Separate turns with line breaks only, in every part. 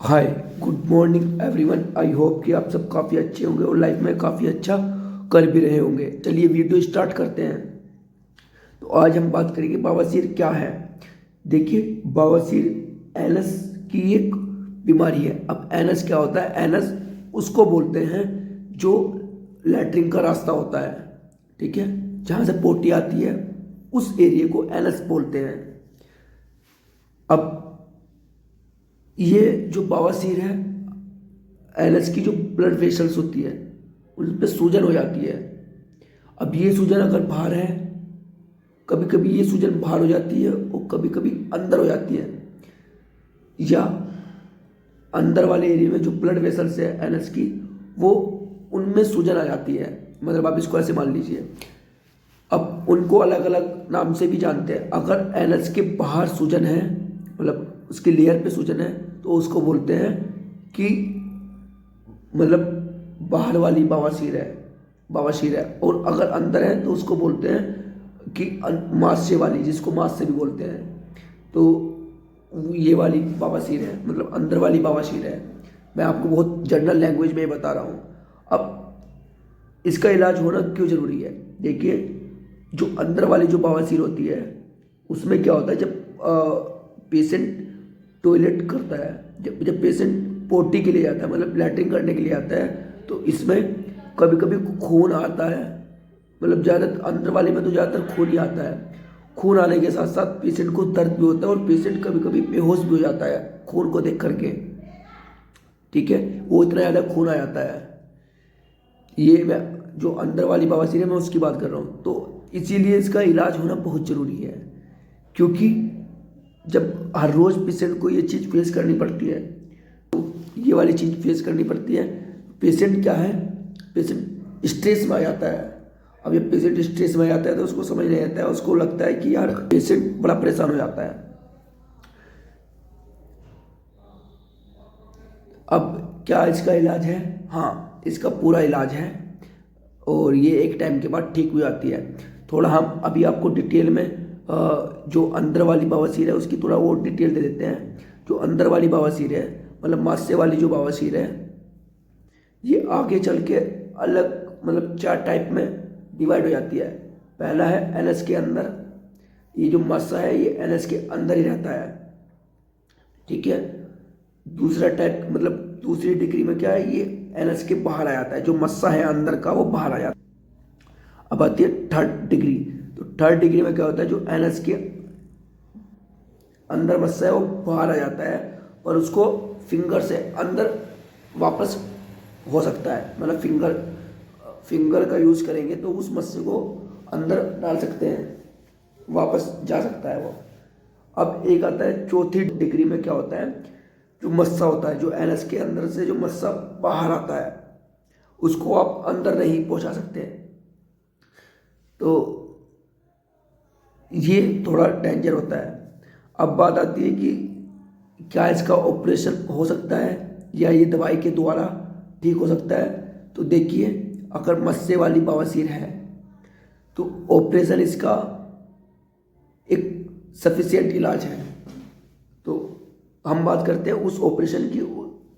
Hi, good morning everyone. I hope कि आप सब काफ़ी अच्छे होंगे और लाइफ में काफ़ी अच्छा कर भी रहे होंगे। चलिए वीडियो स्टार्ट करते हैं। तो आज हम बात करेंगे बवासीर क्या है। देखिए, बवासीर एनस की एक बीमारी है। अब एनस क्या होता है? एनस उसको बोलते हैं जो लैट्रिन का रास्ता होता है, ठीक है, जहाँ से पोटी आती है, उस एरिया को एनस बोलते हैं। अब ये जो बवासीर है, एनस की जो ब्लड वेसल्स होती है उन पर सूजन हो जाती है। अब ये सूजन अगर बाहर है, कभी कभी ये सूजन बाहर हो जाती है और कभी कभी अंदर हो जाती है, या अंदर वाले एरिया में जो ब्लड वेसल्स है एनस की, वो उनमें सूजन आ जाती है। मतलब आप इसको ऐसे मान लीजिए। अब उनको अलग अलग नाम से भी जानते हैं। अगर एनस के बाहर सूजन है, मतलब उसके लेयर पे सूजन है, तो उसको बोलते हैं कि मतलब बाहर वाली बवासीर है। और अगर अंदर है तो उसको बोलते हैं कि मांस्य वाली, जिसको मांस्य भी बोलते हैं। तो ये वाली बवासीर है, मतलब अंदर वाली बवासीर है। मैं आपको बहुत जनरल लैंग्वेज में बता रहा हूँ। अब इसका इलाज होना क्यों ज़रूरी है? देखिए, जो अंदर वाली जो बवासीर होती है उसमें क्या होता है, जब पेशेंट टॉयलेट करता है, जब पेशेंट पोटी के लिए जाता है, मतलब लैट्रिन करने के लिए आता है, तो इसमें कभी कभी खून आता है। मतलब ज़्यादा अंदर वाले में तो ज़्यादातर खून ही आता है। खून आने के साथ साथ पेशेंट को दर्द भी होता है और पेशेंट कभी कभी बेहोश भी हो जाता है खून को देख करके, ठीक है। वो इतना ज़्यादा खून आ जाता है। ये मैं जो अंदर वाली बवासीर है मैं उसकी बात कर रहा हूँ। तो इसीलिए इसका इलाज होना बहुत ज़रूरी है, क्योंकि जब हर रोज़ पेशेंट को ये चीज़ फेस करनी पड़ती है, तो ये वाली चीज़ फेस करनी पड़ती है। पेशेंट क्या है, पेशेंट स्ट्रेस में आ जाता है। अब ये पेशेंट स्ट्रेस में आ जाता है तो उसको समझ नहीं आता है, उसको लगता है कि यार पेशेंट बड़ा परेशान हो जाता है। अब क्या इसका इलाज है? हाँ, इसका पूरा इलाज है और ये एक टाइम के बाद ठीक हो जाती है। थोड़ा हम अभी आपको डिटेल में जो अंदर वाली बवासीर है उसकी थोड़ा और डिटेल दे देते हैं। जो अंदर वाली बवासीर है, मतलब मांस्य वाली जो बवासीर है, ये आगे चल के अलग मतलब 4 टाइप में डिवाइड हो जाती है। पहला है एनएस के अंदर। ये जो मस्सा है ये एनएस के अंदर ही रहता है, ठीक है। दूसरा टाइप मतलब दूसरी डिग्री में क्या है, ये एनएस के बाहर आ जाता है। जो मस्सा है अंदर का वो बाहर आ जाता है। अब आती है थर्ड डिग्री। तो थर्ड डिग्री में क्या होता है, जो एनएस के अंदर मस्सा है वो बाहर आ जाता है और उसको फिंगर से अंदर वापस हो सकता है। मतलब फिंगर का यूज़ करेंगे तो उस मस्से को अंदर डाल सकते हैं, वापस जा सकता है वो। अब एक आता है चौथी डिग्री में। क्या होता है, जो मस्सा होता है, जो एनएस के अंदर से जो मस्सा बाहर आता है उसको आप अंदर नहीं पहुंचा सकते। तो ये थोड़ा डेंजर होता है। अब बात आती है कि क्या इसका ऑपरेशन हो सकता है या ये दवाई के द्वारा ठीक हो सकता है। तो देखिए, अगर मस्से वाली बवासीर है तो ऑपरेशन इसका एक सफिशिएंट इलाज है। तो हम बात करते हैं उस ऑपरेशन की।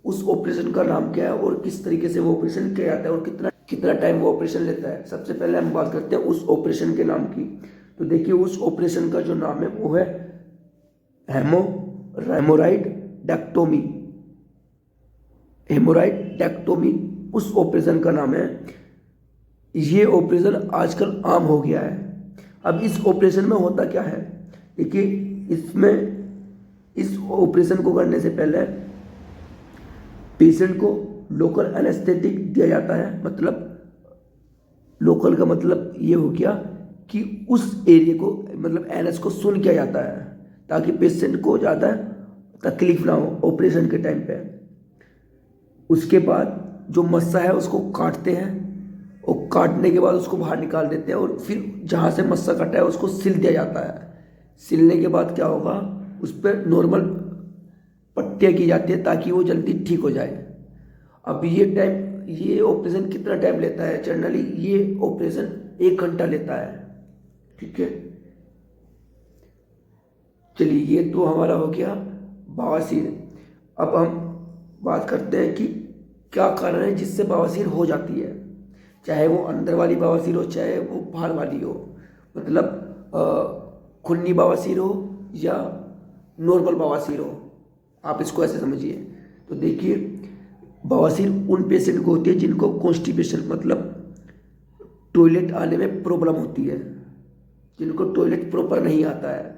उस ऑपरेशन का नाम क्या है और किस तरीके से वो ऑपरेशन किया जाता है और कितना कितना टाइम वो ऑपरेशन लेता है। सबसे पहले हम बात करते हैं उस ऑपरेशन के नाम की। तो देखिए, उस ऑपरेशन का जो नाम है वो है हेमोराइड डेक्टोमी। हेमोराइड डेक्टोमी उस ऑपरेशन का नाम है। ये ऑपरेशन आजकल आम हो गया है। अब इस ऑपरेशन में होता क्या है, देखिए, इसमें इस ऑपरेशन को करने से पहले पेशेंट को लोकल एनेस्थेटिक दिया जाता है। मतलब लोकल का मतलब ये हो गया कि उस एरिया को, मतलब एनएस को सुन किया जाता है, ताकि पेशेंट को ज़्यादा तकलीफ ना हो ऑपरेशन के टाइम पे। उसके बाद जो मस्सा है उसको काटते हैं और काटने के बाद उसको बाहर निकाल देते हैं और फिर जहाँ से मस्सा कटा है उसको सिल दिया जाता है। सिलने के बाद क्या होगा, उस पर नॉर्मल पट्टियाँ की जाती है ताकि वो जल्दी ठीक हो जाए। अब ये ऑपरेशन कितना टाइम लेता है? जनरली ये ऑपरेशन 1 घंटा लेता है, ठीक है। चलिए, ये तो हमारा हो गया बवासीर। अब हम बात करते हैं कि क्या कारण है जिससे बवासीर हो जाती है, चाहे वो अंदर वाली बवासीर हो चाहे वो बाहर वाली हो, मतलब खूनी बवासीर हो या नॉर्मल बवासीर हो, आप इसको ऐसे समझिए। तो देखिए, बवासीर उन पेशेंट को होती है जिनको कॉन्स्टिपेशन मतलब टॉयलेट आने में प्रॉब्लम होती है, जिनको टॉयलेट प्रॉपर नहीं आता है।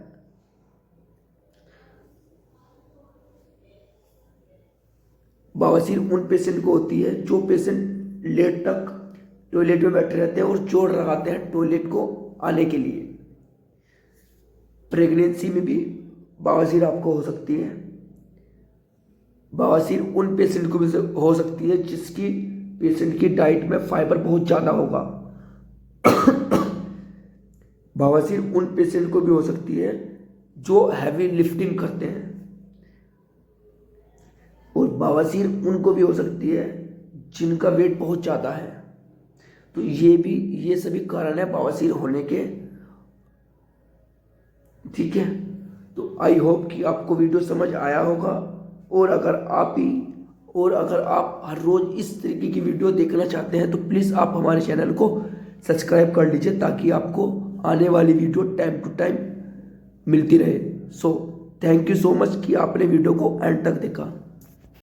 बवासीर उन पेशेंट को होती है जो पेशेंट लेट तक टॉयलेट में बैठे रहते हैं और जोर लगाते हैं टॉयलेट को आने के लिए। प्रेगनेंसी में भी बवासीर आपको हो सकती है। बवासीर उन पेशेंट को भी हो सकती है जिसकी पेशेंट की डाइट में फाइबर बहुत ज़्यादा होगा। बवासीर उन पेशेंट को भी हो सकती है जो हैवी लिफ्टिंग करते हैं, और बवासीर उनको भी हो सकती है जिनका वेट बहुत ज़्यादा है। तो ये सभी कारण है बवासीर होने के। ठीक है, तो आई होप कि आपको वीडियो समझ आया होगा, और अगर आप हर रोज़ इस तरीके की वीडियो देखना चाहते हैं तो प्लीज़ आप हमारे चैनल को सब्सक्राइब कर लीजिए ताकि आपको आने वाली वीडियो टाइम टू टाइम मिलती रहे। So thank you so much कि आपने वीडियो को एंड तक देखा।